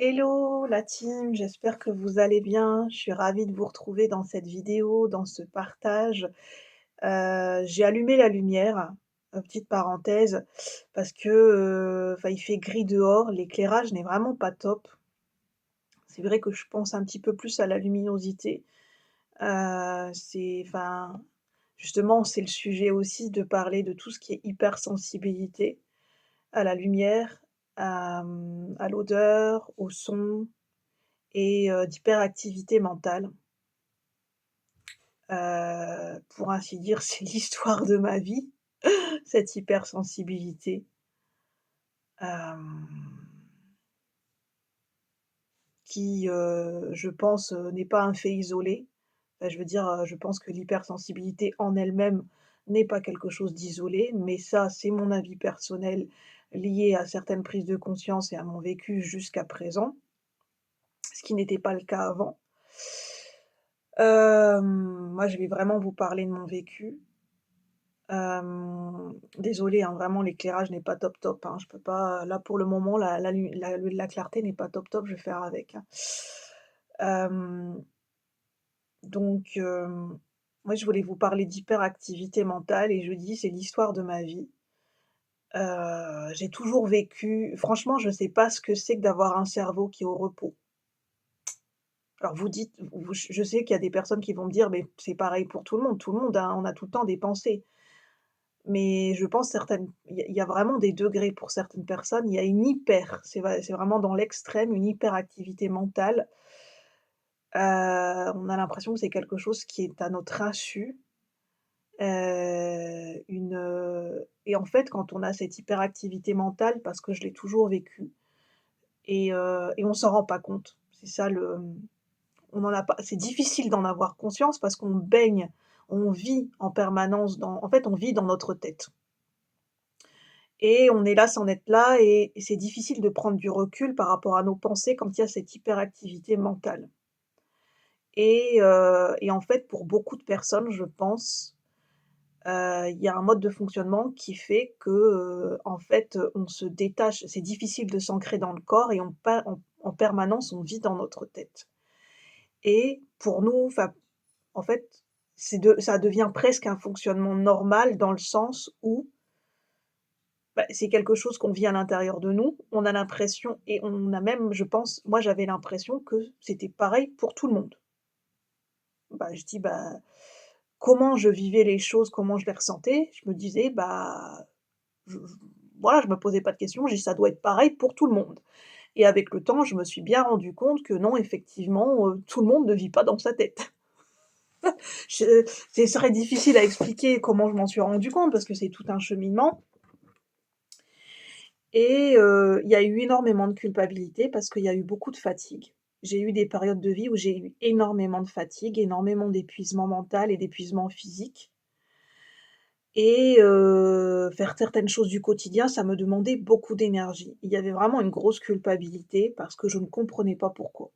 Hello la team, j'espère que vous allez bien. Je suis ravie de vous retrouver dans cette vidéo, dans ce partage. J'ai allumé la lumière, petite parenthèse, parce que, enfin il fait gris dehors, l'éclairage n'est vraiment pas top. C'est vrai que je pense un petit peu plus à la luminosité. Justement, c'est le sujet aussi de parler de tout ce qui est hypersensibilité à la lumière, à l'odeur, au son. Et d'hyperactivité mentale. Pour ainsi dire, c'est l'histoire de ma vie, cette hypersensibilité, hem, qui, je pense, n'est pas un fait isolé. Enfin, je veux dire, je pense que l'hypersensibilité en elle-même n'est pas quelque chose d'isolé, mais ça, c'est mon avis personnel lié à certaines prises de conscience et à mon vécu jusqu'à présent, ce qui n'était pas le cas avant. Moi, je vais vraiment vous parler de mon vécu. Désolée, hein, vraiment l'éclairage n'est pas top top, hein. Je peux pas là pour le moment la clarté n'est pas top top, je vais faire avec, hein. Hem, moi je voulais vous parler d'hyperactivité mentale et je dis: «C'est l'histoire de ma vie». J'ai toujours vécu franchement, je sais pas ce que c'est que d'avoir un cerveau qui est au repos. Alors vous dites vous je sais qu'il y a des personnes qui vont me dire: «Mais c'est pareil pour tout le monde, hein, on a tout le temps des pensées». Mais je pense certaines il y a vraiment des degrés pour certaines personnes. Il y a une hyper, c'est vraiment dans l'extrême, une hyperactivité mentale. On a l'impression que c'est quelque chose qui est à notre insu, et en fait, quand on a cette hyperactivité mentale, parce que je l'ai toujours vécu et on s'en rend pas compte. C'est ça on en a pas c'est difficile d'en avoir conscience parce qu'on baigne, on vit en permanence en fait, on vit dans notre tête. Et on est là sans être là et c'est difficile de prendre du recul par rapport à nos pensées quand il y a cette hyperactivité mentale et en fait, pour beaucoup de personnes, je pense, il y a un mode de fonctionnement qui fait que, en fait, on se détache. C'est difficile de s'ancrer dans le corps et on pa en permanence, on vit dans notre tête et pour nous, enfin, en fait, ça devient presque un fonctionnement normal dans le sens où bah, c'est quelque chose qu'on vit à l'intérieur de nous. On a l'impression et on a même, je pense moi j'avais l'impression que c'était pareil pour tout le monde. Bah, je dis: «Bah, comment je vivais les choses, comment je les ressentais?» Je me disais: «Bah, je voilà, je me posais pas de questions, je dis: «Ça doit être pareil pour tout le monde» et avec le temps, je me suis bien rendu compte que non, effectivement, tout le monde ne vit pas dans sa tête. Je Ce serait difficile à expliquer comment je m'en suis rendu compte parce que c'est tout un cheminement. Et il y a eu énormément de culpabilité parce qu'il y a eu beaucoup de fatigue. J'ai eu des périodes de vie où j'ai eu énormément de fatigue, énormément d'épuisement mental et d'épuisement physique et faire certaines choses du quotidien, ça me demandait beaucoup d'énergie. Il y avait vraiment une grosse culpabilité parce que je ne comprenais pas pourquoi.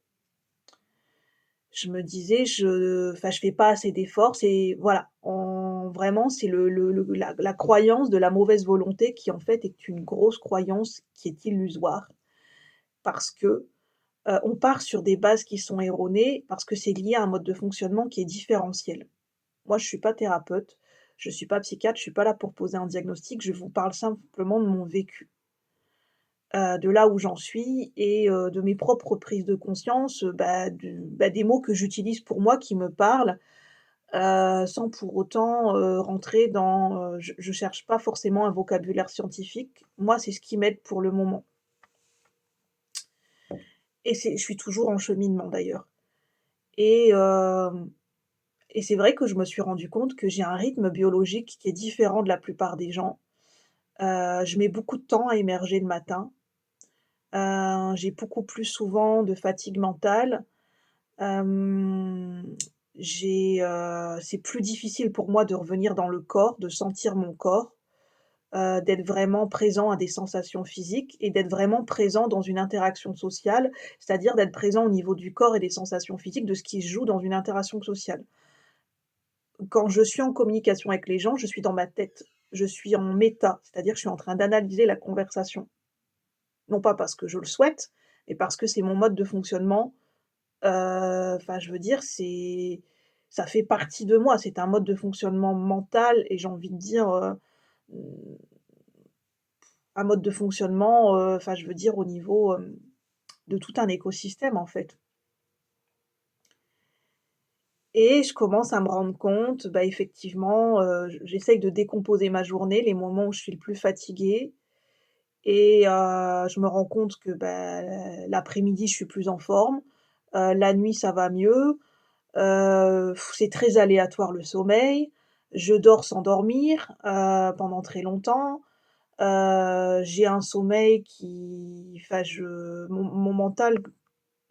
Je me disais: je fais pas assez d'efforts». C'est voilà, vraiment, c'est la croyance de la mauvaise volonté qui, en fait, est une grosse croyance qui est illusoire parce que, on part sur des bases qui sont erronées, parce que c'est lié à un mode de fonctionnement qui est différentiel. Moi, je suis pas thérapeute, je suis pas psychiatre, je suis pas là pour poser un diagnostic, je vous parle simplement de mon vécu, de là où j'en suis et de mes propres prises de conscience, des mots que j'utilise pour moi qui me parlent, sans pour autant, rentrer dans, je cherche pas forcément un vocabulaire scientifique. Moi, c'est ce qui m'aide pour le moment et je suis toujours en cheminement d'ailleurs et hem et c'est vrai que je me suis rendu compte que j'ai un rythme biologique qui est différent de la plupart des gens. Je mets beaucoup de temps à émerger le matin. J'ai beaucoup plus souvent de fatigue mentale. Hem, c'est plus difficile pour moi de revenir dans le corps, de sentir mon corps, d'être vraiment présent à des sensations physiques et d'être vraiment présent dans une interaction sociale, c'est-à-dire d'être présent au niveau du corps et des sensations physiques de ce qui se joue dans une interaction sociale. Quand je suis en communication avec les gens, je suis dans ma tête. Je suis en méta, c'est-à-dire je suis en train d'analyser la conversation. Non pas parce que je le souhaite, et parce que c'est mon mode de fonctionnement, enfin, je veux dire, ça fait partie de moi. C'est un mode de fonctionnement mental et j'ai envie de dire, mmh, un mode de fonctionnement, enfin, je veux dire au niveau, de tout un écosystème, en fait. Et je commence à me rendre compte, bah, effectivement, j'essaye de décomposer ma journée, les moments où je suis le plus fatiguée et je me rends compte que, bah, l'après-midi, je suis plus en forme, la nuit, ça va mieux, c'est très aléatoire le sommeil, je dors sans dormir, pendant très longtemps, j'ai un sommeil qui enfin mon mental,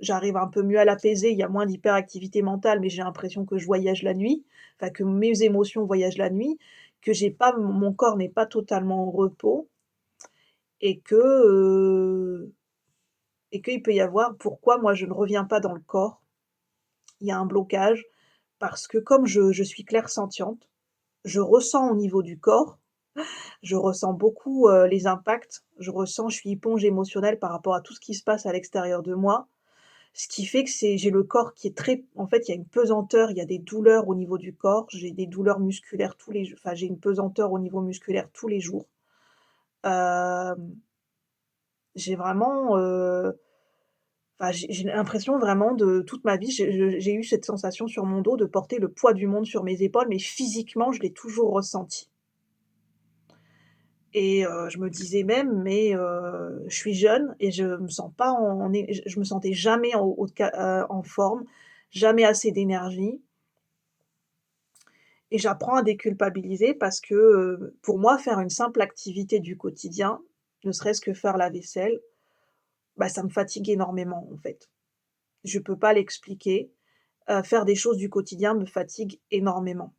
j'arrive un peu mieux à l'apaiser, il y a moins d'hyperactivité mentale, mais j'ai l'impression que je voyage la nuit, enfin que mes émotions voyagent la nuit, que j'ai pas mon corps n'est pas totalement au repos et et qu'il peut y avoir pourquoi moi je ne reviens pas dans le corps. Il y a un blocage parce que comme je suis clairsentiente, je ressens au niveau du corps, je ressens beaucoup, les impacts, je suis éponge émotionnelle par rapport à tout ce qui se passe à l'extérieur de moi. Ce qui fait que j'ai le corps qui est très en fait, il y a une pesanteur, il y a des douleurs au niveau du corps, j'ai des douleurs musculaires tous les jours, enfin, j'ai une pesanteur au niveau musculaire tous les jours. Hem, j'ai vraiment, enfin, j'ai l'impression vraiment de toute ma vie, j'ai eu cette sensation sur mon dos de porter le poids du monde sur mes épaules, mais physiquement, je l'ai toujours ressenti et je me disais même: «Mais je suis jeune et je me sens pas en é» je me sentais jamais en forme, jamais assez d'énergie. Et j'apprends à déculpabiliser parce que, pour moi, faire une simple activité du quotidien, ne serait-ce que faire la vaisselle, bah, ça me fatigue énormément, en fait. Je peux pas l'expliquer, faire des choses du quotidien me fatigue énormément.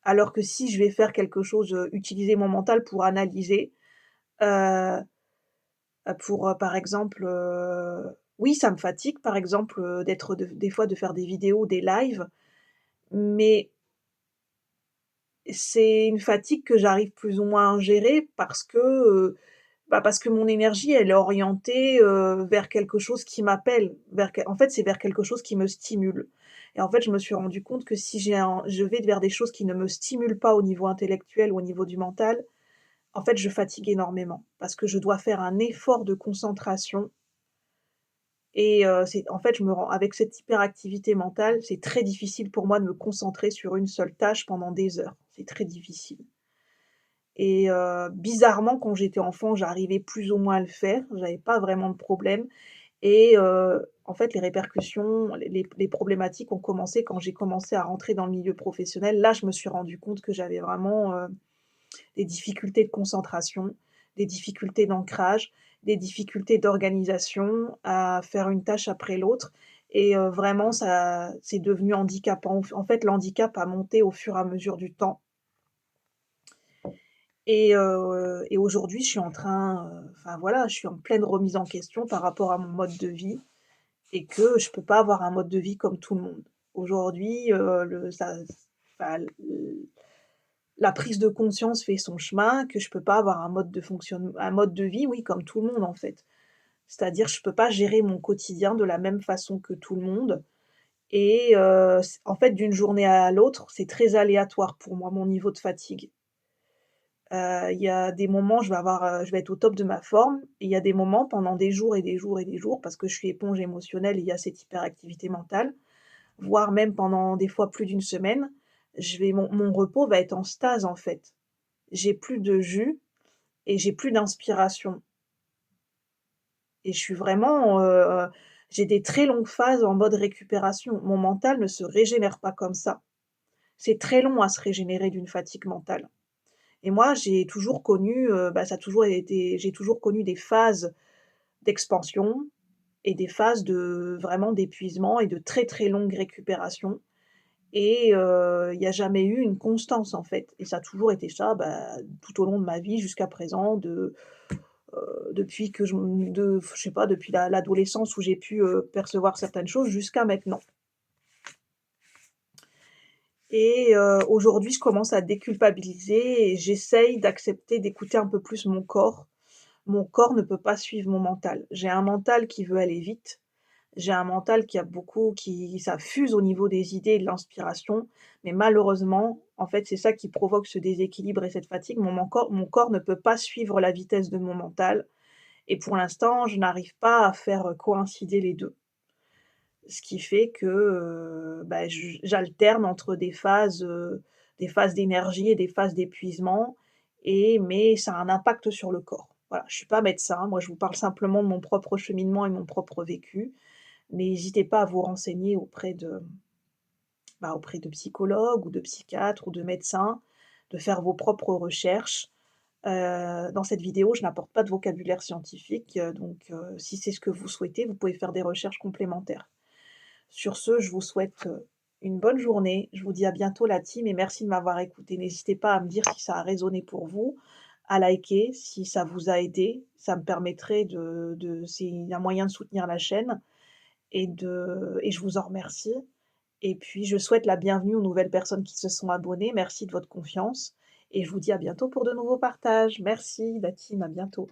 Alors que si je vais faire quelque chose, utiliser mon mental pour analyser, heu pour, par exemple, oui, ça me fatigue, par exemple, d'être des fois de faire des vidéos, des lives, mais c'est une fatigue que j'arrive plus ou moins à gérer parce que, bah, parce que mon énergie, elle est orientée, vers quelque chose qui m'appelle, en fait, c'est vers quelque chose qui me stimule et en fait, je me suis rendu compte que si je vais vers des choses qui ne me stimulent pas au niveau intellectuel ou au niveau du mental, en fait, je fatigue énormément parce que je dois faire un effort de concentration et c'est en fait, je me rends avec cette hyperactivité mentale, c'est très difficile pour moi de me concentrer sur une seule tâche pendant des heures. C'est très difficile. Et bizarrement, quand j'étais enfant, j'arrivais plus ou moins à le faire, j'avais pas vraiment de problème et en fait, les répercussions, les problématiques ont commencé quand j'ai commencé à rentrer dans le milieu professionnel. Là, je me suis rendu compte que j'avais vraiment, des difficultés de concentration, des difficultés d'ancrage, des difficultés d'organisation à faire une tâche après l'autre et vraiment ça c'est devenu handicapant. En fait, l'handicap a monté au fur et à mesure du temps et aujourd'hui, je suis en train, enfin voilà, je suis en pleine remise en question par rapport à mon mode de vie et que je peux pas avoir un mode de vie comme tout le monde. Aujourd'hui, le ça enfin, l la prise de conscience fait son chemin, que je peux pas avoir un mode de vie, oui, comme tout le monde, en fait. C'est-à-dire, je peux pas gérer mon quotidien de la même façon que tout le monde et en fait, d'une journée à l'autre, c'est très aléatoire pour moi, mon niveau de fatigue. Il y a des moments, je vais être au top de ma forme et il y a des moments pendant des jours et des jours et des jours, parce que je suis éponge émotionnelle et il y a cette hyperactivité mentale, voire même pendant des fois plus d'une semaine, mon repos va être en stase, en fait. J'ai plus de jus et j'ai plus d'inspiration et je suis vraiment, j'ai des très longues phases en mode récupération. Mon mental ne se régénère pas comme ça. C'est très long à se régénérer d'une fatigue mentale. Et moi, j'ai toujours connu, bah, ça a toujours été j'ai toujours connu des phases d'expansion et des phases de vraiment d'épuisement et de très, très longue récupération et il y a jamais eu une constance, en fait et ça a toujours été ça, bah, tout au long de ma vie jusqu'à présent depuis que je sais pas, depuis l'adolescence où j'ai pu, percevoir certaines choses jusqu'à maintenant et aujourd'hui, je commence à déculpabiliser et j'essaye d'accepter d'écouter un peu plus mon corps. mon corps ne peut pas suivre mon mental. J'ai un mental qui veut aller vite, j'ai un mental qui a beaucoup qui ça fuse au niveau des idées et de l'inspiration, mais malheureusement, en fait, c'est ça qui provoque ce déséquilibre et cette fatigue. Mon corps ne peut pas suivre la vitesse de mon mental et pour l'instant, je n'arrive pas à faire, coïncider les 2. Ce qui fait que, bah, j'alterne entre des phases d'énergie et des phases d'épuisement mais ça a un impact sur le corps. Voilà, je suis pas médecin, moi je vous parle simplement de mon propre cheminement et mon propre vécu. N'hésitez pas à vous renseigner auprès de psychologues ou de psychiatres ou de médecins, de faire vos propres recherches. Dans cette vidéo, je n'apporte pas de vocabulaire scientifique, si c'est ce que vous souhaitez, vous pouvez faire des recherches complémentaires. Sur ce, je vous souhaite, une bonne journée. Je vous dis à bientôt la team et merci de m'avoir écoutée. N'hésitez pas à me dire si ça a résonné pour vous, à liker si ça vous a aidé. Ça me permettrait de c'est un moyen de soutenir la chaîne et je vous en remercie et puis je souhaite la bienvenue aux nouvelles personnes qui se sont abonnées. Merci de votre confiance et je vous dis à bientôt pour de nouveaux partages. Merci la team, à bientôt.